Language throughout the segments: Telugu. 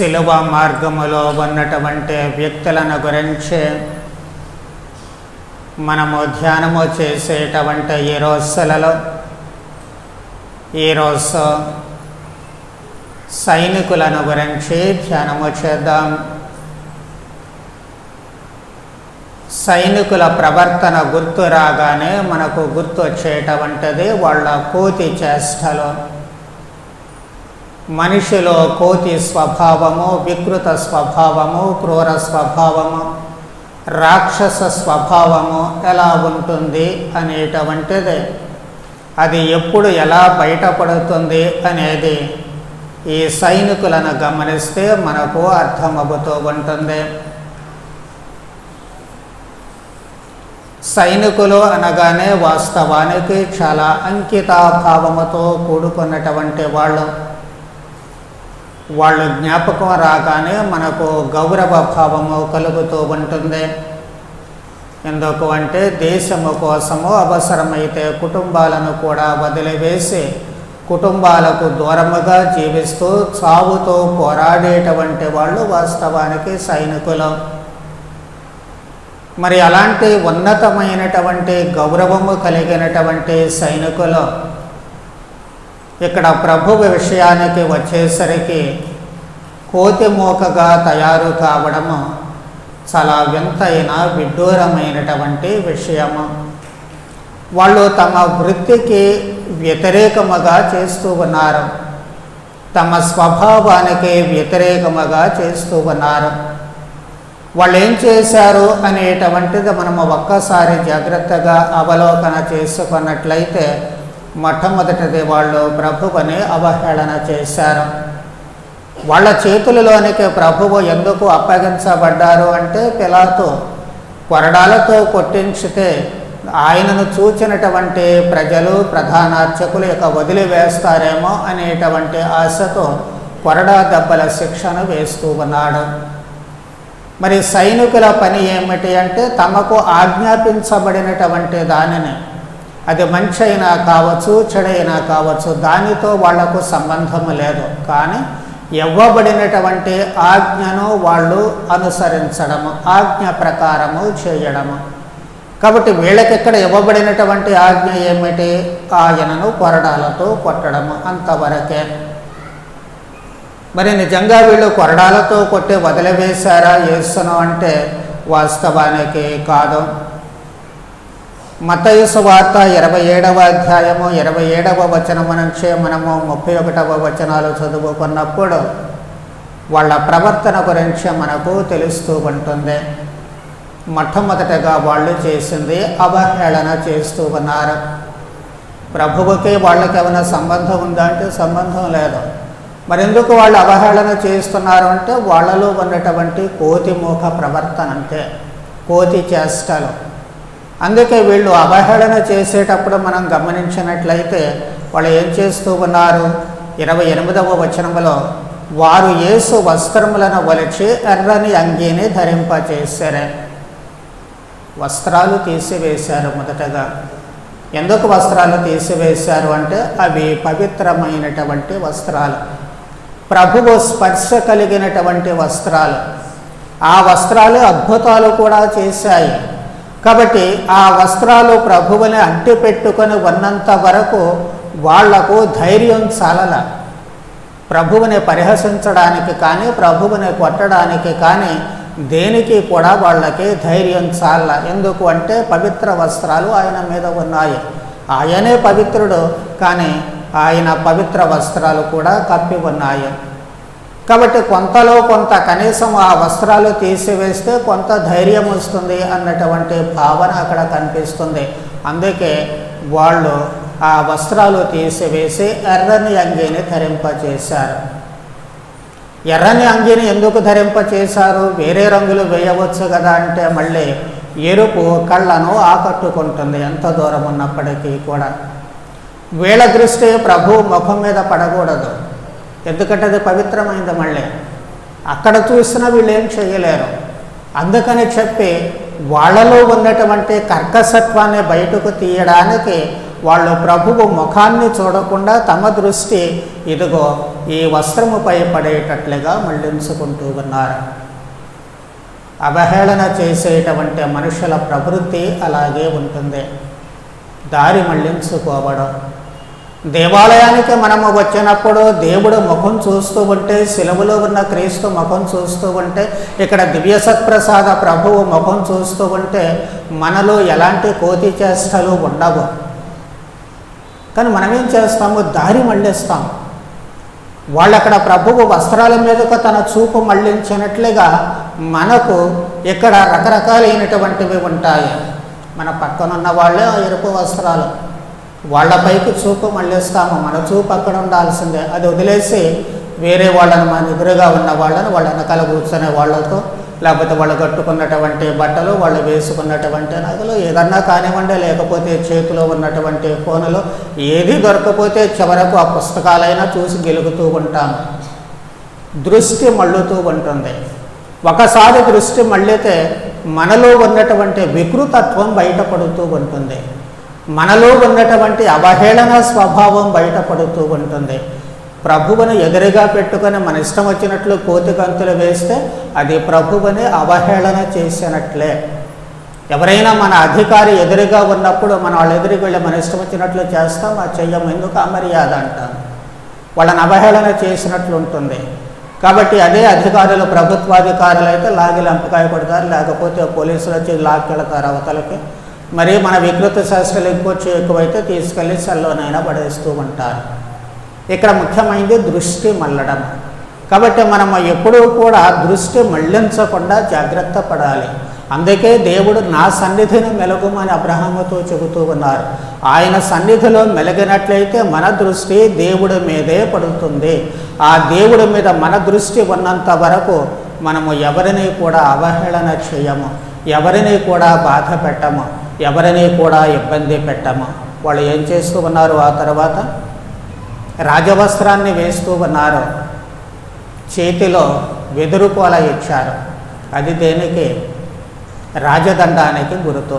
శిలువ మార్గములో ఉన్నటువంటి వ్యక్తులను గురించి మనము ధ్యానము చేసేటువంటి ఈ రోజులలో ఈరోజు సైనికులను గురించి ధ్యానము చేద్దాం. సైనికుల ప్రవర్తన గుర్తు రాగానే మనకు గుర్తు వచ్చేటువంటిది వాళ్ళ కోతి చేష్టలు. మనిషిలో కోతి స్వభావము, వికృత స్వభావము, క్రూర స్వభావము, రాక్షస స్వభావము ఎలా ఉంటుంది అనేటువంటిది, అది ఎప్పుడు ఎలా బయటపడుతుంది అనేది ఈ సైనికులను గమనిస్తే మనకు అర్థమవుతూ ఉంటుంది. సైనికులు అనగానే వాస్తవానికి చాలా అంకితాభావముతో కూడుకున్నటువంటి వాళ్ళు జ్ఞాపకం రాగానే మనకు గౌరవ భావము కలుగుతూ ఉంటుంది. ఎందుకు అంటే దేశము కోసము అవసరమైతే కుటుంబాలను కూడా వదిలివేసి కుటుంబాలకు దూరముగా జీవిస్తూ చావుతో పోరాడేటువంటి వాళ్ళు వాస్తవానికి సైనికులు. మరి అలాంటి ఉన్నతమైనటువంటి గౌరవము కలిగినటువంటి సైనికులు ఇక్కడ ప్రభువు విషయానికి వచ్చేసరికి కోతి మూకగా తయారు కావడము చాలా వింతైన విడ్డూరమైనటువంటి విషయము. వాళ్ళు తమ వృత్తికి వ్యతిరేకముగా చేస్తూ ఉన్నారు, తమ స్వభావానికి వ్యతిరేకముగా చేస్తూ ఉన్నారు. వాళ్ళు ఏం చేశారు అనేటువంటిది మనము ఒక్కసారి జాగ్రత్తగా అవలోకన చేసుకున్నట్లయితే మొట్టమొదటిది వాళ్ళు ప్రభువుని అవహేళన చేశారు. వాళ్ళ చేతులలోనికి ప్రభువు ఎందుకు అప్పగించబడ్డారు అంటే పిలాతు కొరడాలతో కొట్టించితే ఆయనను చూచినటువంటి ప్రజలు ప్రధానార్చకులు ఇక వదిలివేస్తారేమో అనేటువంటి ఆశతో కొరడా దెబ్బల శిక్షను వేస్తూ ఉన్నాడు. మరి సైనికుల పని ఏమిటి అంటే తమకు ఆజ్ఞాపించబడినటువంటి దానిని, అది మంచి అయినా కావచ్చు చెడైనా కావచ్చు, దానితో వాళ్లకు సంబంధము లేదు, కానీ ఇవ్వబడినటువంటి ఆజ్ఞను వాళ్ళు అనుసరించడము, ఆజ్ఞ ప్రకారము చేయడము. కాబట్టి వీళ్ళకి ఇక్కడ ఇవ్వబడినటువంటి ఆజ్ఞ ఏమిటి? ఆయనను కొరడాలతో కొట్టడము, అంతవరకే. మరి నిజంగా వీళ్ళు కొరడాలతో కొట్టి వదిలివేశారా యేసును అంటే వాస్తవానికి కాదు. మత్తయి సువార్త 27వ అధ్యాయము 27వ వచనము నుంచి మనము 31వ వచనాలు చదువుకున్నప్పుడు వాళ్ళ ప్రవర్తన గురించి మనకు తెలుస్తూ ఉంటుంది. మొట్టమొదటగా వాళ్ళు చేసింది అవహేళన చేస్తూ ఉన్నారు. ప్రభువుకి వాళ్ళకి ఏమైనా సంబంధం ఉందా అంటే సంబంధం లేదు. మరి ఎందుకు వాళ్ళు అవహేళన చేస్తున్నారు అంటే వాళ్ళలో ఉన్నటువంటి కోతి మూక ప్రవర్తన, అంతే, కోతి చేష్టలు. అందుకే వీళ్ళు అవహేళన చేసేటప్పుడు మనం గమనించినట్లయితే వాళ్ళు ఏం చేస్తూ ఉన్నారు? 28వ వచనములో వారు యేసు వస్త్రములను ఒలిచి ఎర్రని అంగీని ధరింపచేశారు. వస్త్రాలు తీసివేశారు. మొదటగా ఎందుకు వస్త్రాలు తీసివేశారు అంటే అవి పవిత్రమైనటువంటి వస్త్రాలు, ప్రభువు స్పర్శ కలిగినటువంటి వస్త్రాలు. ఆ వస్త్రాలు అద్భుతాలు కూడా చేశాయి. కాబట్టి ఆ వస్త్రాలు ప్రభువుని అంటి పెట్టుకొని ఉన్నంత వరకు వాళ్లకు ధైర్యం చాలల. ప్రభువుని పరిహసించడానికి కానీ ప్రభువుని కొట్టడానికి కానీ దేనికి కూడా వాళ్ళకి ధైర్యం చాల. ఎందుకు అంటే పవిత్ర వస్త్రాలు ఆయన మీద ఉన్నాయి. ఆయనే పవిత్రుడు, కానీ ఆయన పవిత్ర వస్త్రాలు కూడా కప్పి ఉన్నాయి. కాబట్టి కొంతలో కొంత కనీసం ఆ వస్త్రాలు తీసివేస్తే కొంత ధైర్యం వస్తుంది అన్నటువంటి భావన అక్కడ కనిపిస్తుంది. అందుకే వాళ్ళు ఆ వస్త్రాలు తీసివేసి ఎర్రని అంగీని ధరింపచేశారు. ఎర్రని అంగీని ఎందుకు ధరింపచేశారు? వేరే రంగులు వేయవచ్చు కదా అంటే మళ్ళీ ఎరుపు కళ్ళను ఆకట్టుకుంటుంది ఎంత దూరం ఉన్నప్పటికీ కూడా. వీళ్ళ దృష్టి ప్రభు ముఖం మీద పడకూడదు, ఎందుకంటే అది పవిత్రమైంది. మళ్ళీ అక్కడ చూసినా వీళ్ళు ఏం చేయలేరు. అందుకని చెప్పి వాళ్ళలో ఉన్నటువంటి కర్కశత్వాన్ని బయటకు తీయడానికి వాళ్ళు ప్రభువు ముఖాన్ని చూడకుండా తమ దృష్టి ఇదిగో ఈ వస్త్రముపై పడేటట్లుగా మళ్లించుకుంటూ ఉన్నారు. అవహేళన చేసేటువంటి మనుషుల ప్రవృత్తి అలాగే ఉంటుంది. దారి మళ్లించుకోవడం. దేవాలయానికి మనము వచ్చినప్పుడు దేవుడు ముఖం చూస్తూ ఉంటే, శిలువలో ఉన్న క్రీస్తు ముఖం చూస్తూ ఉంటే, ఇక్కడ దివ్య సత్ప్రసాద ప్రభువు ముఖం చూస్తూ ఉంటే మనలో ఎలాంటి కోతి చేష్టలు ఉండవు. కానీ మనమేం చేస్తాము? దారి మళ్లిస్తాం. వాళ్ళక్కడ ప్రభువు వస్త్రాల మీదకు తన చూపు మళ్లించినట్లుగా మనకు ఇక్కడ రకరకాలైనటువంటివి ఉంటాయి. మన పక్కనున్న వాళ్ళే ఎరుపు వస్త్రాలు, వాళ్ళపైకి చూపు మళ్ళిస్తాము. మన చూపు అక్కడ ఉండాల్సిందే. అది వదిలేసి వేరే వాళ్ళని, మన ఎదురుగా ఉన్న వాళ్ళని, వాళ్ళ వెనకాల కూర్చునే వాళ్ళతో, లేకపోతే వాళ్ళు కట్టుకున్నటువంటి బట్టలు, వాళ్ళు వేసుకున్నటువంటి నగలు ఏదన్నా కానివ్వండి, లేకపోతే చేతిలో ఉన్నటువంటి ఫోనులు, ఏది దొరకపోతే చివరకు ఆ పుస్తకాలైనా చూసి గెలుగుతూ ఉంటాము. దృష్టి మళ్ళుతూ ఉంటుంది. ఒకసారి దృష్టి మళ్ళితే మనలో ఉన్నటువంటి వికృతత్వం బయటపడుతూ ఉంటుంది. మనలో ఉన్నటువంటి అవహేళన స్వభావం బయటపడుతూ ఉంటుంది. ప్రభువుని ఎదురుగా పెట్టుకొని మన ఇష్టం వచ్చినట్లు కోతి గంతులు వేస్తే అది ప్రభువుని అవహేళన చేసినట్లే. ఎవరైనా మన అధికారి ఎదురుగా ఉన్నప్పుడు మన వాళ్ళ ఎదురుకి వెళ్ళి మన ఇష్టం వచ్చినట్లు చేస్తాం, ఆ చెయ్యం, ఎందుకు అమర్యాద అంటాం. వాళ్ళని అవహేళన చేసినట్లు ఉంటుంది. కాబట్టి అదే అధికారులు, ప్రభుత్వాధికారులు అయితే లాగి లంపకాయ కొడతారు, లేకపోతే పోలీసులు వచ్చి లాక్కెళ్తారు అవతలకి. మరి మన వికృత శాస్త్రాలు ఎక్కువైతే తీసుకెళ్ళి సెల్లోనైనా పడేస్తూ ఉంటారు. ఇక్కడ ముఖ్యమైనది దృష్టి మళ్ళడం. కాబట్టి మనం ఎప్పుడూ కూడా దృష్టి మళ్లించకుండా జాగ్రత్త పడాలి. అందుకే దేవుడు నా సన్నిధిని మెలుగుమని అబ్రహాముతో చెబుతూ ఉన్నారు. ఆయన సన్నిధిలో మెలిగినట్లయితే మన దృష్టి దేవుడి మీదే పడుతుంది. ఆ దేవుడి మీద మన దృష్టి ఉన్నంత వరకు మనము ఎవరిని కూడా అవహేళన చేయము, ఎవరిని కూడా బాధ పెట్టము, ఎవరిని కూడా ఇబ్బంది పెట్టము. వాళ్ళు ఏం చేస్తూ ఉన్నారు? ఆ తర్వాత రాజవస్త్రాన్ని వేస్తూ ఉన్నారు, చేతిలో వెదురుకోల ఇచ్చారు. అది దేనికి? రాజదండానికి గుర్తు.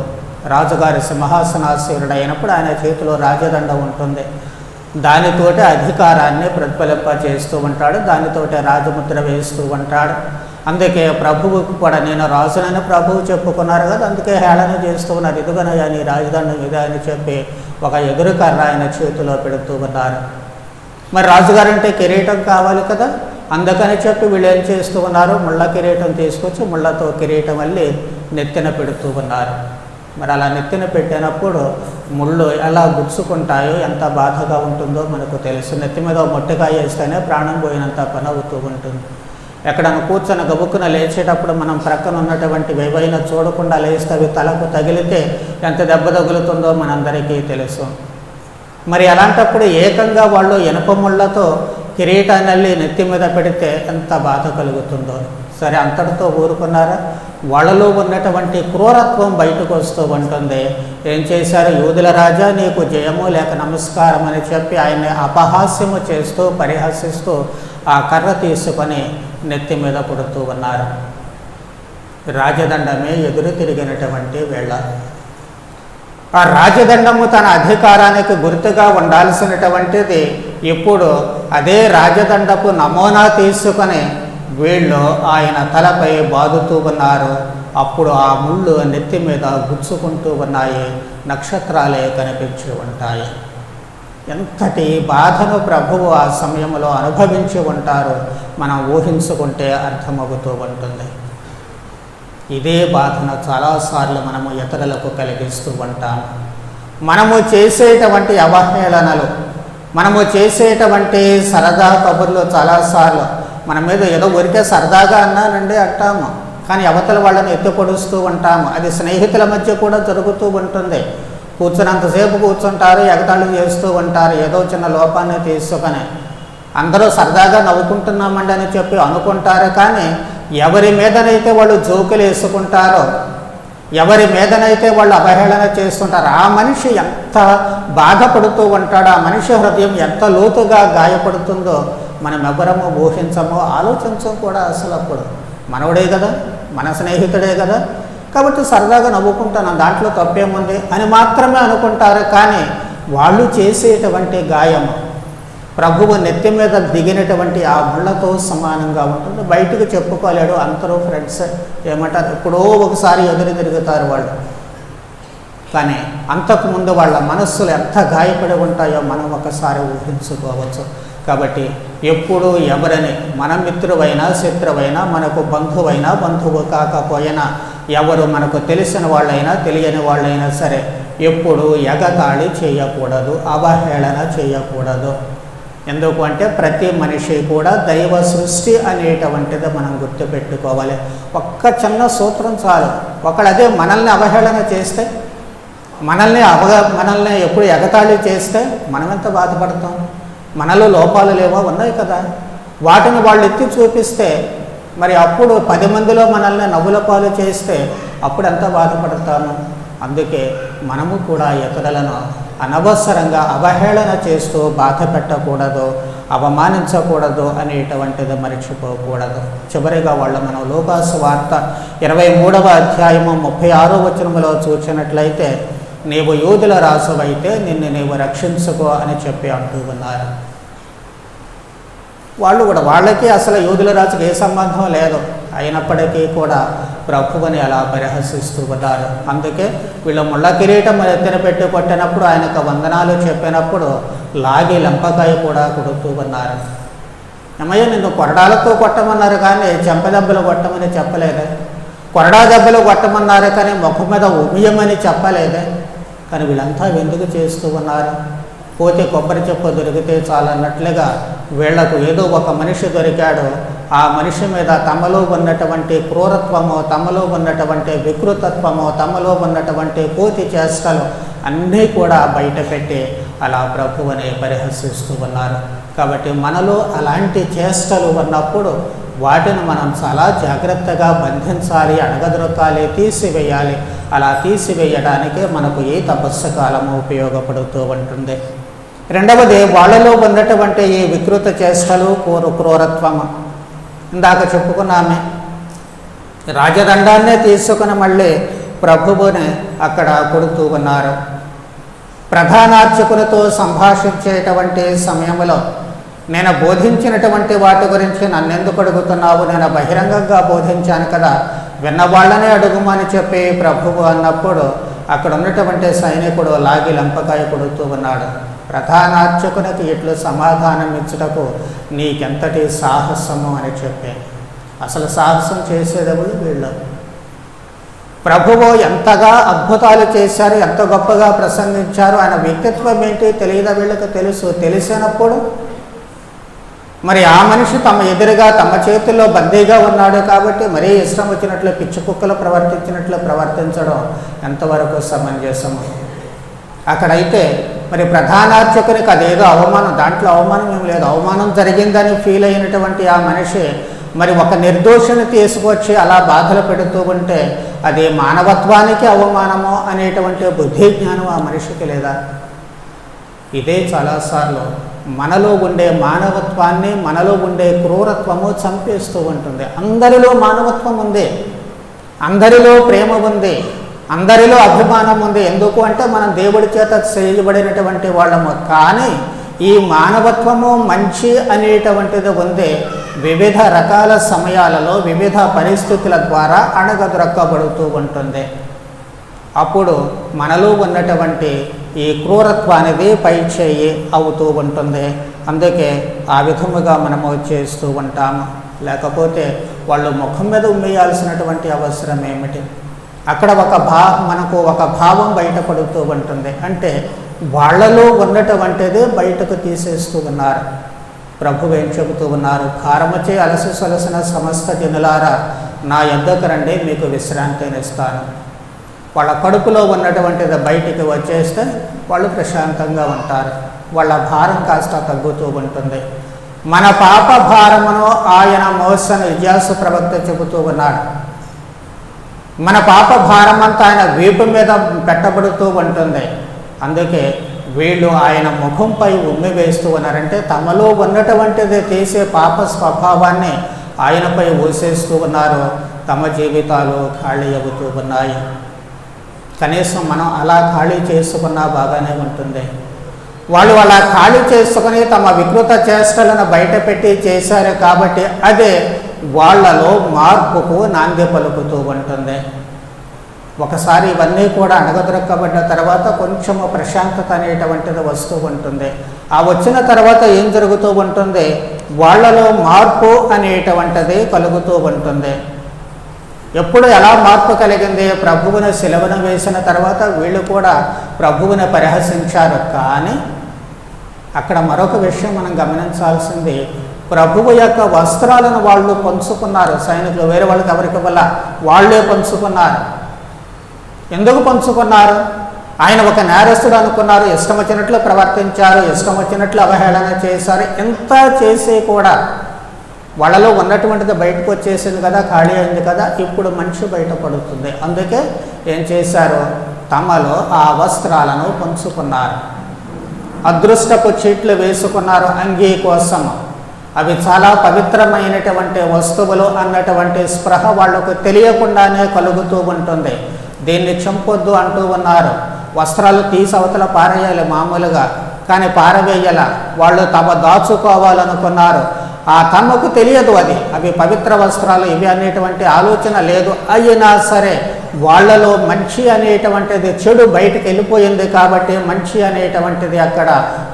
రాజుగారి సింహాసనాసీనుడు అయినప్పుడు ఆయన చేతిలో రాజదండ ఉంటుంది. దానితోటి అధికారాన్ని ప్రతిఫలింపజేస్తూ ఉంటాడు, దానితోటి రాజముద్ర వేస్తూ ఉంటాడు. అందుకే ప్రభువుకు కూడా నేను రాజునని ప్రభువు చెప్పుకున్నారు కదా, అందుకే హేళన చేస్తూ ఉన్నారు. ఇదిగోనయ్యా నీ రాజదండం ఇదే అని చెప్పి ఒక ఎదురుకర్ర ఆయన చేతిలో పెడుతూ ఉన్నారు. మరి రాజుగారంటే కిరీటం కావాలి కదా, అందుకని చెప్పి వీళ్ళు ఏం చేస్తూ ఉన్నారు? ముళ్ళ కిరీటం తీసుకొచ్చి ముళ్ళతో కిరీటం వల్లి నెత్తిన పెడుతూ ఉన్నారు. మరి అలా నెత్తిన పెట్టినప్పుడు ముళ్ళు ఎలా గుచ్చుకుంటాయో, ఎంత బాధగా ఉంటుందో మనకు తెలుసు. నెత్తి మీద మొట్టకాయ వేస్తేనే ప్రాణం పోయినంత పని అవుతూ ఉంటుంది. ఎక్కడన్నా కూర్చొని గబుక్కున లేచేటప్పుడు మనం ప్రక్కన ఉన్నటువంటి ఏవైనా చూడకుండా లేస్తే అవి తలకు తగిలితే ఎంత దెబ్బ తగులుతుందో మనందరికీ తెలుసు. మరి అలాంటప్పుడు ఏకంగా వాళ్ళు ఇనుప ముళ్ళతో కిరీటాన్ని నెత్తి మీద పెడితే ఎంత బాధ కలుగుతుందో. సరే, అంతటితో ఊరుకున్నారా? వాళ్ళలో ఉన్నటువంటి క్రూరత్వం బయటకు వస్తూ ఉంటుంది. ఏం చేశారు? యూదుల రాజా నీకు జయము లేక నమస్కారం అని చెప్పి ఆయన్ని అపహాస్యము చేస్తూ పరిహసిస్తూ ఆ కర్ర తీసుకొని నెత్తి మీద కొడుతూ ఉన్నారు. రాజదండమే ఎదురు తిరిగినటువంటి వేళ. ఆ రాజదండము తన అధికారానికి గుర్తుగా ఉండాల్సినటువంటిది ఇప్పుడు అదే రాజదండపు నమూనా తీసుకొని వీళ్ళు ఆయన తలపై బాదుతూ ఉన్నారు. అప్పుడు ఆ ముళ్ళు నెత్తి మీద గుచ్చుకుంటూ ఉన్నాయి, నక్షత్రాలే కనిపించి ఉంటాయి. ఎంతటి బాధను ప్రభువు ఆ సమయంలో అనుభవించి ఉంటారో మనం ఊహించుకుంటే అర్థమవుతూ ఉంటుంది. ఇదే బాధను చాలాసార్లు మనము ఇతరులకు కలిగిస్తూ ఉంటాము. మనము చేసేటువంటి అవహేళనలు, మనము చేసేటువంటి సరదా కబుర్లు చాలాసార్లు మన మీద ఏదో ఊరికే సరదాగా అన్నానండి అంటాము, కానీ అవతల వాళ్ళని ఎత్తుపొడుస్తూ ఉంటాము. అది స్నేహితుల మధ్య కూడా జరుగుతూ ఉంటుంది. కూర్చున్నంతసేపు కూర్చుంటారు, ఎగతాళి చేస్తూ ఉంటారు, ఏదో చిన్న లోపాన్ని తీసుకొని. అందరూ సరదాగా నవ్వుకుంటున్నామండి అని చెప్పి అనుకుంటారు, కానీ ఎవరి మీదనైతే వాళ్ళు జోకులు వేసుకుంటారో, ఎవరి మీదనైతే వాళ్ళు అవహేళన చేస్తుంటారో ఆ మనిషి ఎంత బాధపడుతూ ఉంటాడో, ఆ మనిషి హృదయం ఎంత లోతుగా గాయపడుతుందో మనం ఎవరమో ఊహించమో ఆలోచించం కూడా. అసలు అప్పుడు మనవడే కదా, మన స్నేహితుడే కదా, కాబట్టి సరదాగా నవ్వుకుంటాను, దాంట్లో తప్పేముంది అని మాత్రమే అనుకుంటారు. కానీ వాళ్ళు చేసేటువంటి గాయము ప్రభువు నెత్తి మీద దిగినటువంటి ఆ ముళ్ళతో సమానంగా ఉంటుంది. బయటకు చెప్పుకోలేడు, అందరూ ఫ్రెండ్స్ ఏమంటారు, ఎప్పుడో ఒకసారి ఎదురు తిరుగుతారు వాళ్ళు. కానీ అంతకుముందు వాళ్ళ మనస్సులు ఎంత గాయపడి ఉంటాయో మనం ఒకసారి ఊహించుకోవచ్చు. కాబట్టి ఎప్పుడు ఎవరని, మన మిత్రువైనా శత్రువైనా, మనకు బంధువైనా బంధువు కాకపోయినా, ఎవరు మనకు తెలిసిన వాళ్ళైనా తెలియని వాళ్ళైనా సరే ఎప్పుడు ఎగతాళి చేయకూడదు, అవహేళన చేయకూడదు. ఎందుకు అంటే ప్రతి మనిషి కూడా దైవ సృష్టి అనేటువంటిది మనం గుర్తుపెట్టుకోవాలి. ఒక్క చిన్న సూత్రం చాలు. ఒకళ్ళు అదే మనల్ని అవహేళన చేస్తే, మనల్ని ఎప్పుడు ఎగతాళి చేస్తే మనం ఎంత బాధపడతాం? మనలో లోపాలు లేవో ఉన్నాయి కదా, వాటిని వాళ్ళు ఎత్తి చూపిస్తే మరి అప్పుడు 10 మందిలో మనల్ని నవ్వుల పాలు చేస్తే అప్పుడు ఎంత బాధపడతాము? అందుకే మనము కూడా ఇతరులను అనవసరంగా అవహేళన చేస్తూ బాధ పెట్టకూడదు, అవమానించకూడదు అనేటువంటిది మర్చిపోకూడదు. చివరిగా మనం లూకాసు వార్త 23వ అధ్యాయము 36వ వచనములో చూసినట్లయితే, నీవు యూదుల రాజువైతే నిన్ను నీవు రక్షించుకో అని చెప్పి అంటూ ఉన్నారు. వాళ్ళకి అసలు యూదుల రాజుకి ఏ సంబంధం లేదు, అయినప్పటికీ కూడా ప్రభువుని అలా పరిహసిస్తూ ఉన్నారు. అందుకే వీళ్ళు ముళ్ళ కిరీటం ఎత్తిన పెట్టి కొట్టినప్పుడు ఆయనకు వందనాలు చెప్పినప్పుడు లాగి లంపకాయ కూడా కొడుతూ ఉన్నారు. ఏమయ్య, నిన్ను కొరడాలతో కొట్టమన్నారు కానీ చెంపదెబ్బలు కొట్టమని చెప్పలేదే, కొరడా దెబ్బలు కొట్టమన్నారు కానీ ముఖం మీద ఉమియమని చెప్పలేదే. కానీ వీళ్ళంతా ఎందుకు చేస్తూ ఉన్నారు? పోతే కొబ్బరి చెప్ప దొరికితే చాలన్నట్లుగా వీళ్లకు ఏదో ఒక మనిషి దొరికాడు, ఆ మనిషి మీద తమలో ఉన్నటువంటి క్రూరత్వము, తమలో ఉన్నటువంటి వికృతత్వము, తమలో ఉన్నటువంటి కోతి చేష్టలు అన్నీ కూడా బయటపెట్టి అలా ప్రభువుని పరిహసిస్తూ ఉన్నారు. కాబట్టి మనలో అలాంటి చేష్టలు ఉన్నప్పుడు వాటిని మనం చాలా జాగ్రత్తగా బంధించాలి, అణగదొరకాలి, తీసివేయాలి. అలా తీసివేయడానికే మనకు ఈ తపస్సు కాలము ఉపయోగపడుతూ ఉంటుంది. రెండవది, వాళ్ళలో ఉన్నటువంటి ఈ వికృత చేష్టలు, క్రూరత్వము. ఇందాక చెప్పుకున్నామే, రాజదండాన్నే తీసుకుని మళ్ళీ ప్రభువుని అక్కడ కొడుతూ ఉన్నారు. ప్రధానార్చకులతో సంభాషించేటువంటి సమయంలో, నేను బోధించినటువంటి వాటి గురించి నన్నెందుకు అడుగుతున్నావు? నేను బహిరంగంగా బోధించాను కదా, విన్నవాళ్ళనే అడుగుమని చెప్పి ప్రభువు అన్నప్పుడు అక్కడ ఉన్నటువంటి సైనికుడు లాగి లంపకాయ కొడుతూ ఉన్నాడు. ప్రధానార్చకునికి ఇట్లు సమాధానం ఇచ్చుటకు నీకెంతటి సాహసము అని చెప్పి, అసలు సాహసం చేసేదెవరు? వీళ్ళు. ప్రభువు ఎంతగా అద్భుతాలు చేశారు, ఎంత గొప్పగా ప్రసంగించారు, ఆయన వ్యక్తిత్వం ఏంటి తెలియదా వీళ్ళకి? తెలిసినప్పుడు మరి ఆ మనిషి తమ ఎదురుగా తమ చేతుల్లో బందీగా ఉన్నాడు కాబట్టి మరీ ఇష్టం వచ్చినట్లు పిచ్చి కుక్కలు ప్రవర్తించినట్లు ప్రవర్తించడం ఎంతవరకు సమంజసము? అక్కడైతే మరి ప్రధానార్చకునికి అదేదో అవమానం, దాంట్లో అవమానం ఏమి లేదు, అవమానం జరిగిందని ఫీల్ అయినటువంటి ఆ మనిషి మరి ఒక నిర్దోషిని తీసుకొచ్చి అలా బాధలు పెడుతూ ఉంటే అది మానవత్వానికి అవమానము అనేటువంటి బుద్ధి జ్ఞానం ఆ మనిషికి లేదా? ఇదే చాలాసార్లు మనలో ఉండే మానవత్వాన్ని, మనలో ఉండే క్రూరత్వము చంపేస్తూ ఉంటుంది. అందరిలో మానవత్వం ఉంది, అందరిలో ప్రేమ ఉంది, అందరిలో అభిమానం ఉంది. ఎందుకు అంటే మనం దేవుడి చేత చేయబడినటువంటి వాళ్ళము. కానీ ఈ మానవత్వము, మంచి అనేటువంటిది ఉంది, వివిధ రకాల సమయాలలో వివిధ పరిస్థితుల ద్వారా అణగదొరక్కబడుతూ ఉంటుంది. అప్పుడు మనలో ఉన్నటువంటి ఈ క్రూరత్వానికి పై చేయి అవుతూ ఉంటుంది. అందుకే ఆ విధముగా మనము చేస్తూ ఉంటాము. లేకపోతే వాళ్ళు ముఖం మీద ఉమ్మేయాల్సినటువంటి అవసరం ఏమిటి? అక్కడ మనకు ఒక భావం బయటపడుతూ ఉంటుంది. అంటే వాళ్ళలో ఉన్నటువంటిది బయటకు తీసేస్తూ ఉన్నారు. ప్రభువు ఏం చెబుతూ ఉన్నారు? భారముచే అలసి సొలసిన సమస్త జనులారా నా యొద్దకు రండి, మీకు విశ్రాంతినిస్తాను. వాళ్ళ కడుపులో ఉన్నటువంటిది బయటికి వచ్చేస్తే వాళ్ళు ప్రశాంతంగా ఉంటారు, వాళ్ళ భారం కాస్త తగ్గుతూ ఉంటుంది. మన పాప భారమును ఆయన మోసను ఇజ్యాసు ప్రవక్త చెబుతూ ఉన్నాడు. మన పాప భారం అంతా ఆయన వీపు మీద పెట్టబడుతూ ఉంటుంది. అందుకే వీళ్ళు ఆయన ముఖంపై ఉమ్మి వేస్తూ ఉన్నారంటే తమలో ఉన్నటువంటిది తీసే పాప స్వభావాన్ని ఆయనపై ఊసేస్తూ ఉన్నారు. తమ జీవితాలు ఖాళీ అవుతూ ఉన్నాయి. కనీసం మనం అలా ఖాళీ చేసుకున్నా బాగానే ఉంటుంది. వాళ్ళు అలా ఖాళీ చేసుకుని తమ వికృత చేష్టలను బయటపెట్టి చేశారు కాబట్టి అదే వాళ్ళలో మార్పుకు నాంది పలుకుతూ ఉంటుంది. ఒకసారి ఇవన్నీ కూడా అణగదొరక్కబడ్డ తర్వాత కొంచెము ప్రశాంతత అనేటువంటిది వస్తూ ఉంటుంది. ఆ వచ్చిన తర్వాత ఏం జరుగుతూ ఉంటుంది? వాళ్ళలో మార్పు అనేటువంటిది కలుగుతూ ఉంటుంది. ఎప్పుడు ఎలా మార్పు కలిగింది? ప్రభువుని సిలువను వేసిన తర్వాత వీళ్ళు కూడా ప్రభువుని పరిహసించారు. కానీ అక్కడ మరొక విషయం మనం గమనించాల్సింది, ప్రభువు యొక్క వస్త్రాలను వాళ్ళు పంచుకున్నారు. సైనికులు వేరే వాళ్ళకి ఎవరికి వల్ల వాళ్ళే పంచుకున్నారు. ఎందుకు పంచుకున్నారు? ఆయన ఒక నేరస్తుడు అనుకున్నారు, ఇష్టం వచ్చినట్లు ప్రవర్తించారు, ఇష్టం వచ్చినట్లు అవహేళన చేశారు. ఎంత చేసి కూడా వాళ్ళలో ఉన్నటువంటిది బయటకు వచ్చేసింది కదా, ఖాళీ అయింది కదా, ఇప్పుడు మనిషి బయటపడుతుంది. అందుకే ఏం చేశారు? తమలో ఆ వస్త్రాలను పంచుకున్నారు. అదృష్టపు చీట్లు వేసుకున్నారు అంగీ కోసం. అవి చాలా పవిత్రమైనటువంటి వస్తువులు అన్నటువంటి స్పృహ వాళ్లకు తెలియకుండానే కలుగుతూ ఉంటుంది. దీన్ని చంపొద్దు అంటూ ఉన్నారు. వస్త్రాలు తీసి అవతల పారేయాలి మామూలుగా, కానీ పారవేయాల. వాళ్ళు తమ దాచుకోవాలనుకున్నారు. ఆ తమకు తెలియదు అవి పవిత్ర వస్త్రాలు ఇవి అనేటువంటి ఆలోచన లేదు. అయినా సరే వాళ్ళలో మంచి అనేటువంటిది చెడు బయటకు వెళ్ళిపోయింది కాబట్టి మంచి అనేటువంటిది అక్కడ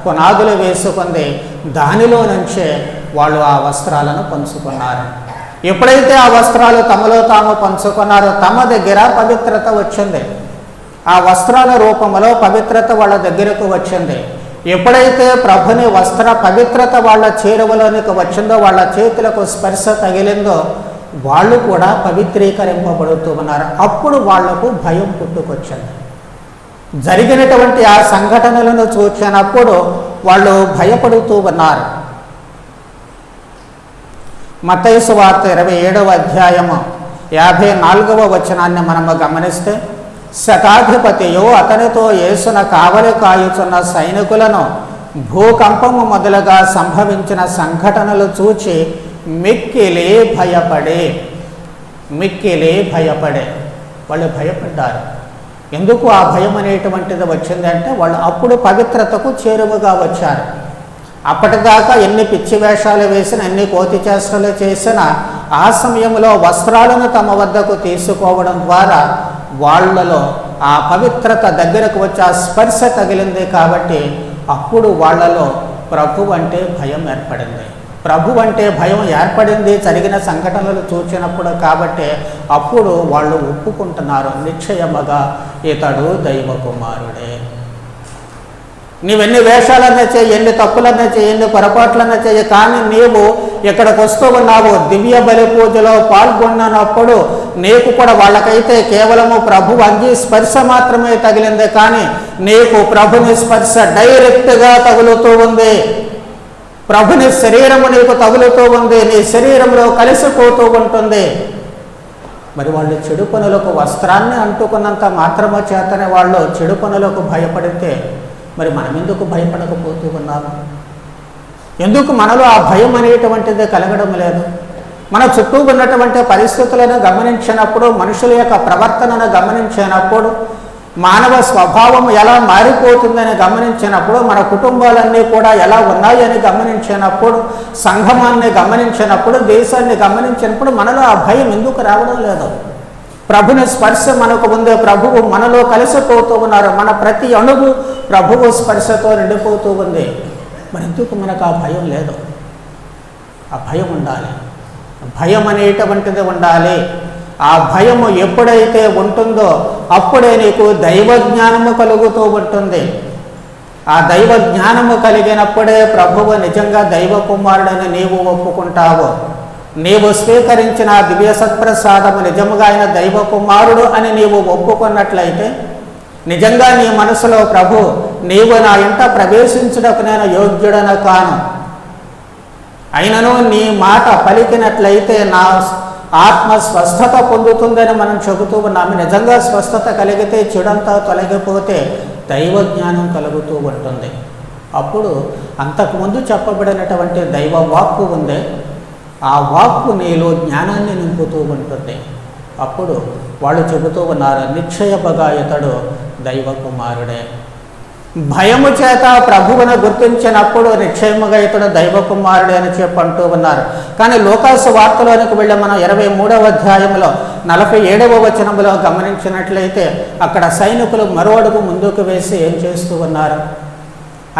పునాదులు వేసుకుంది. దానిలో నుంచే వాళ్ళు ఆ వస్త్రాలను పంచుకున్నారు. ఎప్పుడైతే ఆ వస్త్రాలు తమలో తాము పంచుకున్నారో తమ దగ్గర పవిత్రత వచ్చింది. ఆ వస్త్రాల రూపంలో పవిత్రత వాళ్ళ దగ్గరకు వచ్చింది. ఎప్పుడైతే ప్రభుని వస్త్ర పవిత్రత వాళ్ళ చేరువలోనికి వచ్చిందో, వాళ్ళ చేతులకు స్పర్శ తగిలిందో, వాళ్ళు కూడా పవిత్రీకరింపబడుతూ ఉన్నారు. అప్పుడు వాళ్లకు భయం పుట్టుకొచ్చింది. జరిగినటువంటి ఆ సంఘటనలను చూసినప్పుడు వాళ్ళు భయపడుతూ ఉన్నారు. మత్తయి సువార్త 27వ అధ్యాయము 54వ వచనాన్ని మనము గమనిస్తే, శతాధిపతియు అతనితో యేసున కావలి కాయుచున్న సైనికులను భూకంపము మొదలుగా సంభవించిన సంఘటనలు చూచి మిక్కిలి భయపడే వాళ్ళు భయపడ్డారు. ఎందుకు ఆ భయం అనేటువంటిది వచ్చిందంటే, వాళ్ళు అప్పుడు పవిత్రతకు చేరువగా వచ్చారు. అప్పటిదాకా ఎన్ని పిచ్చి వేషాలు వేసినా, ఎన్ని కోతి చేష్టలు చేసినా, ఆ సమయంలో వస్త్రాలను తమ వద్దకు తీసుకోవడం ద్వారా వాళ్ళలో ఆ పవిత్రత దగ్గరకు వచ్చి ఆ స్పర్శ తగిలింది. కాబట్టి అప్పుడు వాళ్ళలో ప్రభు అంటే భయం ఏర్పడింది. ప్రభు అంటే భయం ఏర్పడింది జరిగిన సంఘటనలు చూసినప్పుడు. కాబట్టి అప్పుడు వాళ్ళు ఒప్పుకుంటున్నారు, నిశ్చయముగా ఇతడు దైవ కుమారుడే. నీవెన్ని వేషాలన్నా చేయి, ఎన్ని తప్పులన్నా చేయి, ఎన్ని పొరపాట్లన్నా చేయి, కానీ నీవు ఇక్కడికి వస్తూ ఉన్నావు. దివ్య బలి పూజలో పాల్గొన్నప్పుడు నీకు కూడా, వాళ్ళకైతే కేవలము ప్రభు అంగీ స్పర్శ మాత్రమే తగిలింది, కానీ నీకు ప్రభుని స్పర్శ డైరెక్ట్గా తగులుతూ ఉంది. ప్రభుని శరీరము నీకు తగులుతూ ఉంది, నీ శరీరంలో కలిసిపోతూ ఉంటుంది. మరి వాళ్ళు చెడు పనులకు వస్త్రాన్ని అంటుకున్నంత మాత్రము చేతనే వాళ్ళు చెడు పనులకు భయపడితే, మరి మనం ఎందుకు భయపడకపోతూ ఉన్నాము? ఎందుకు మనలో ఆ భయం అనేటువంటిది కలగడం లేదు? మన చుట్టూ ఉన్నటువంటి పరిస్థితులను గమనించినప్పుడు, మనుషుల యొక్క ప్రవర్తనను గమనించినప్పుడు, మానవ స్వభావం ఎలా మారిపోతుందని గమనించినప్పుడు, మన కుటుంబాలన్నీ కూడా ఎలా ఉన్నాయని గమనించినప్పుడు, సంఘమాన్ని గమనించినప్పుడు, దేశాన్ని గమనించినప్పుడు మనలో ఆ భయం ఎందుకు రావడం లేదు? ప్రభుని స్పర్శ మనకు ముందే, ప్రభువు మనలో కలిసిపోతూ ఉన్నారు. మన ప్రతి అణువు ప్రభువు స్పర్శతో నిండిపోతూ ఉంది. మరి ఎందుకు మనకు ఆ భయం లేదు? ఆ భయం ఉండాలి. భయం అనేటువంటిది ఉండాలి. ఆ భయము ఎప్పుడైతే ఉంటుందో అప్పుడే నీకు దైవ జ్ఞానము కలుగుతూ ఉంటుంది. ఆ దైవ జ్ఞానము కలిగినప్పుడే ప్రభువు నిజంగా దైవ కుమారుడని నీవు ఒప్పుకుంటావు. నీవు స్వీకరించిన దివ్య సత్ప్రసాదము నిజముగా ఆయన దైవ కుమారుడు అని నీవు ఒప్పుకున్నట్లయితే, నిజంగా నీ మనసులో ప్రభు, నీవు నా ఇంట ప్రవేశించుటకు నేను యోగ్యుడన కాను, అయినను నీ మాట పలికినట్లయితే నా ఆత్మ స్వస్థత పొందుతుందని మనం చెబుతూ ఉన్నాము. నిజంగా స్వస్థత కలిగితే, చెడంతా తొలగిపోతే దైవ జ్ఞానం కలుగుతూ ఉంటుంది. అప్పుడు అంతకుముందు చెప్పబడినటువంటి దైవ వాక్కు ఉంది, ఆ వాక్కు నీలో జ్ఞానాన్ని నింపుతూ ఉంటుంది. అప్పుడు వాళ్ళు చెబుతూ ఉన్నారు, నిశ్చయముగా ఇతడు దైవ కుమారుడే. భయము చేత ప్రభువును గుర్తించినప్పుడు నిశ్చయముగా ఇతడు దైవ కుమారుడు అని చెప్పి అంటూ ఉన్నారు. కానీ లూకాసు వార్తలోనికి వెళ్ళి మనం 23వ అధ్యాయంలో 47వ వచనంలో గమనించినట్లయితే అక్కడ సైనికులు మరో అడుగు ముందుకు వేసి ఏం చేస్తూ ఉన్నారు?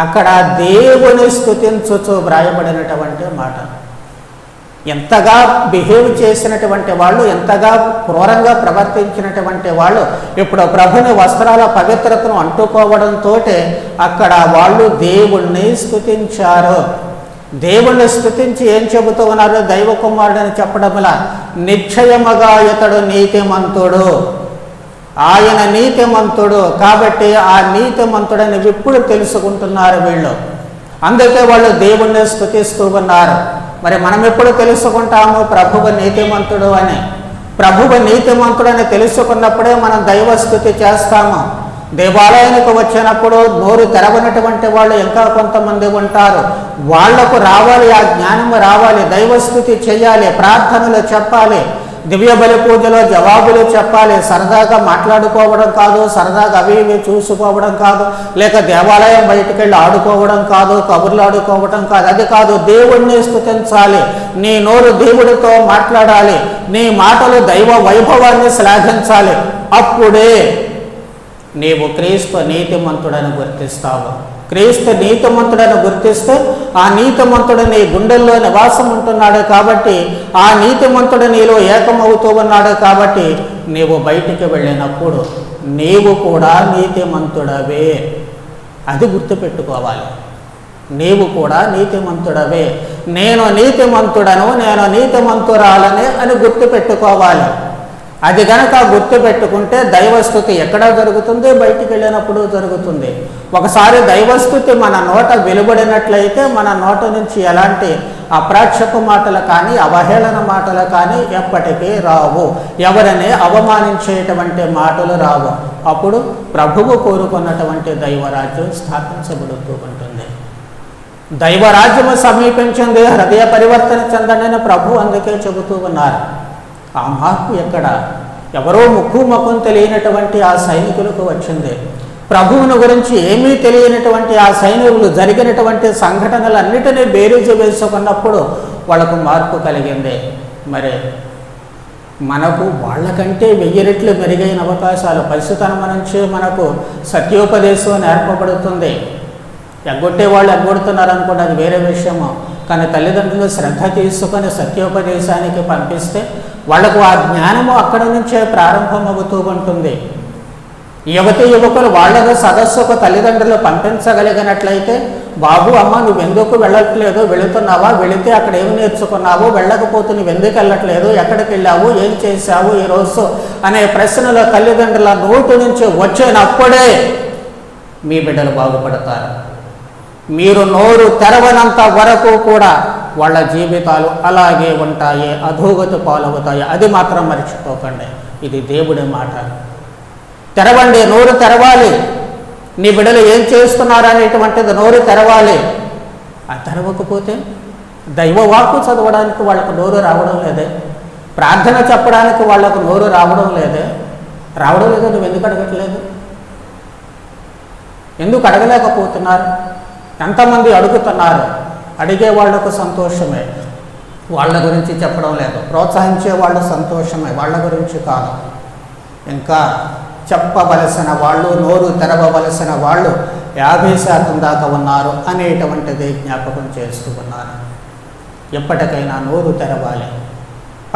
అక్కడ దేవుని స్తుతించుచు వ్రాయబడినటువంటి మాట. ఎంతగా బిహేవ్ చేసినటువంటి వాళ్ళు, ఎంతగా క్రూరంగా ప్రవర్తించినటువంటి వాళ్ళు ఇప్పుడు ప్రభుని వస్త్రాల పవిత్రతను అంటుకోవడంతో అక్కడ వాళ్ళు దేవుణ్ణి స్తుతించారు. దేవుణ్ణి స్తుతించి ఏం చెబుతూ ఉన్నారు? దైవ కుమారుడని చెప్పడం వల్ల నిశ్చయముగా ఇతడు నీతిమంతుడు, ఆయన నీతిమంతుడు. కాబట్టి ఆ నీతిమంతుడని ఇప్పుడు తెలుసుకుంటున్నారు వీళ్ళు. అందుకే వాళ్ళు దేవుణ్ణి స్తుతిస్తూ ఉన్నారు. మరి మనం ఎప్పుడు తెలుసుకుంటాము ప్రభువు నీతిమంతుడు అని? ప్రభువు నీతిమంతుడని తెలుసుకున్నప్పుడే మనం దైవస్తుతి చేస్తాము. దేవాలయానికి వచ్చినప్పుడు నోరు తెరవనటువంటి వాళ్ళు ఇంకా కొంతమంది ఉంటారు. వాళ్లకు రావాలి, ఆ జ్ఞానము రావాలి, దైవస్తుతి చేయాలి, ప్రార్థనలు చెప్పాలి, దివ్య బలి పూజలో జవాబులు చెప్పాలి. సరదాగా మాట్లాడుకోవడం కాదు, సరదాగా అవి ఇవి చూసుకోవడం కాదు, లేక దేవాలయం బయటికి వెళ్ళి ఆడుకోవడం కాదు, కబుర్లు ఆడుకోవడం కాదు. అది కాదు, దేవుణ్ణి స్తుతించాలి. నీ నోరు దేవుడితో మాట్లాడాలి, నీ మాటలు దైవ వైభవాన్ని శ్లాఘించాలి. అప్పుడే నీవు క్రీస్తు నీతిమంతుడని గుర్తిస్తావు. క్రీస్తు నీతిమంతుడని గుర్తిస్తే ఆ నీతిమంతుడు నీ గుండెల్లో నివాసం ఉంటున్నాడు. కాబట్టి ఆ నీతిమంతుడు నీలో ఏకమవుతూ ఉన్నాడు. కాబట్టి నీవు బయటికి వెళ్ళినప్పుడు నీవు కూడా నీతిమంతుడవే, అది గుర్తుపెట్టుకోవాలి. నీవు కూడా నీతిమంతుడవే, నేను నీతిమంతుడను, నేను నీతిమంతురాలని అని గుర్తుపెట్టుకోవాలి. అది గనక గుర్తుపెట్టుకుంటే దైవస్తుతి ఎక్కడ జరుగుతుంది? బయటికి వెళ్ళినప్పుడు జరుగుతుంది. ఒకసారి దైవస్తుతి మన నోట వెలువడినట్లయితే మన నోట నుంచి ఎలాంటి అప్రాక్షపు మాటలు కానీ, అవహేళన మాటలు కానీ ఎప్పటికీ రావు. ఎవరిని అవమానించేటువంటి మాటలు రావు. అప్పుడు ప్రభువు కోరుకున్నటువంటి దైవరాజ్యం స్థాపించబడుతూ ఉంటుంది. దైవరాజ్యము సమీపించింది, హృదయ పరివర్తన చెందండి ప్రభు అందుకే చెబుతూ ఉన్నారు. ఆ మార్పు ఎక్కడ? ఎవరో ముఖం తెలియనటువంటి ఆ సైనికులకు వచ్చింది. ప్రభువుని గురించి ఏమీ తెలియనటువంటి ఆ సైనికులు జరిగినటువంటి సంఘటనలన్నిటినీ బేరీజు వేసుకున్నప్పుడు వాళ్ళకు మార్పు కలిగింది. మరి మనకు వాళ్ళకంటే 1000 రెట్లు మెరుగైన అవకాశాలు పరిశుద్ధతనం నుంచి మనకు సత్యోపదేశం నేర్పబడుతుంది. ఎగ్గొట్టే వాళ్ళు ఎగ్గొడుతున్నారు అనుకోండి, అది వేరే విషయము. కానీ తల్లిదండ్రులు శ్రద్ధ తీసుకొని సత్యోపదేశానికి పంపిస్తే వాళ్లకు ఆ జ్ఞానము అక్కడి నుంచే ప్రారంభమవుతూ ఉంటుంది. యువకులు వాళ్ళను సదస్సుకు తల్లిదండ్రులు పంపించగలిగినట్లయితే, బాబు అమ్మ నువ్వెందుకు వెళ్ళట్లేదు, వెళుతున్నావా, వెళితే అక్కడ ఏమి నేర్చుకున్నావు, వెళ్ళకపోతే నువ్వెందుకు వెళ్ళట్లేదు, ఎక్కడికి వెళ్ళావు, ఏం చేశావు ఈరోజు అనే ప్రశ్నలు తల్లిదండ్రుల నోటు నుంచి వచ్చినప్పుడే మీ బిడ్డలు బాగుపడతారు. మీరు నోరు తెరవనంత వరకు కూడా వాళ్ళ జీవితాలు అలాగే ఉంటాయి, అధోగతి పాలవుతాయి. అది మాత్రం మర్చిపోకండి. ఇది దేవుడి మాట. తెరవండి, నోరు తెరవాలి. నీ బిడ్డలు ఏం చేస్తున్నారు అనేటువంటిది నోరు తెరవాలి. ఆ తెరవకపోతే దైవవాక్కు చదవడానికి వాళ్ళకు నోరు రావడం లేదే, ప్రార్థన చెప్పడానికి వాళ్ళకు నోరు రావడం లేదే. నువ్వు ఎందుకు అడగట్లేదు? ఎందుకు అడగలేకపోతున్నారు? ఎంతమంది అడుగుతున్నారు? అడిగే వాళ్లకు సంతోషమే, వాళ్ళ గురించి చెప్పడం లేదు. ప్రోత్సహించే వాళ్ళు సంతోషమే, వాళ్ళ గురించి కాదు. ఇంకా చెప్పవలసిన వాళ్ళు, నోరు తెరవవలసిన వాళ్ళు 50% దాకా ఉన్నారు అనేటువంటిది జ్ఞాపకం చేస్తూ ఉన్నారు. ఎప్పటికైనా నోరు తెరవాలి.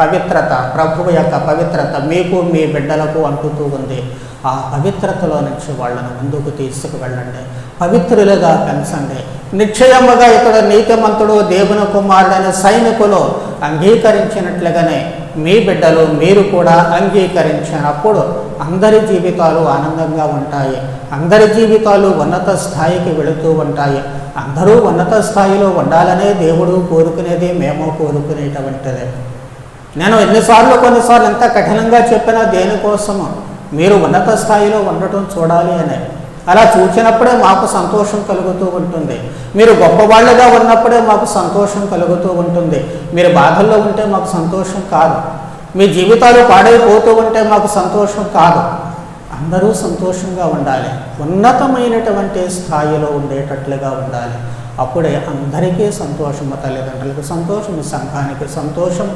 పవిత్రత, ప్రభువు యొక్క పవిత్రత మీకు మీ బిడ్డలకు అంటుతూ ఉంది. ఆ పవిత్రతలో నుంచి వాళ్ళను ముందుకు తీసుకువెళ్ళండి, పవిత్రులుగా పెంచండి. నిశ్చయముగా ఇతడు నీతిమంతుడు, దేవుని కుమారుడైన సైనికులు అంగీకరించినట్లుగానే మీ బిడ్డలు మీరు కూడా అంగీకరించినప్పుడు అందరి జీవితాలు ఆనందంగా ఉంటాయి, అందరి జీవితాలు ఉన్నత స్థాయికి వెళుతూ ఉంటాయి. అందరూ ఉన్నత స్థాయిలో ఉండాలనే దేవుడు కోరుకునేది, మేము కోరుకునేటువంటిదే. నేను కొన్నిసార్లు ఎంత కఠినంగా చెప్పినా దేనికోసము? మీరు ఉన్నత స్థాయిలో ఉండటం చూడాలి అని. అలా చూసినప్పుడే మాకు సంతోషం కలుగుతూ ఉంటుంది. మీరు గొప్పవాళ్ళుగా ఉన్నప్పుడే మాకు సంతోషం కలుగుతూ ఉంటుంది. మీరు బాధల్లో ఉంటే మాకు సంతోషం కాదు. మీ జీవితాలు పాడైపోతూ ఉంటే మాకు సంతోషం కాదు. అందరూ సంతోషంగా ఉండాలి, ఉన్నతమైనటువంటి స్థాయిలో ఉండేటట్లుగా ఉండాలి. అప్పుడే అందరికీ సంతోషము, తల్లిదండ్రులకు సంతోషము, సంఘానికి సంతోషం,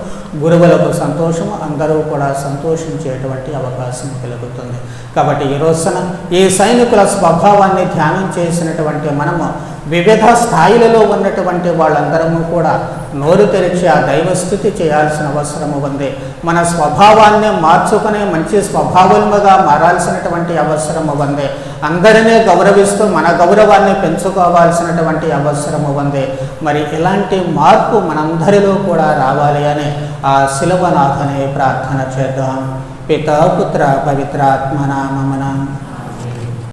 గురువులకు సంతోషము, అందరూ కూడా సంతోషించేటువంటి అవకాశం కలుగుతుంది. కాబట్టి ఈ రోజున ఈ సైనికుల స్వభావాన్ని ధ్యానం చేసినటువంటి మనము వివిధ స్థాయిలలో ఉన్నటువంటి వాళ్ళందరము కూడా నోరు తెరిచి ఆ దైవస్థుతి చేయాల్సిన అవసరము ఉంది. మన స్వభావాన్ని మార్చుకునే మంచి స్వభావముగా మారాల్సినటువంటి అవసరము ఉంది. అందరినీ గౌరవిస్తూ మన గౌరవాన్ని పెంచుకోవాల్సినటువంటి అవసరము ఉంది. మరి ఇలాంటి మార్పు మనందరిలో కూడా రావాలి అని ఆ శిలువనాథనే ప్రార్థన చేద్దాం. పితా పుత్ర పవిత్రాత్మ నామమున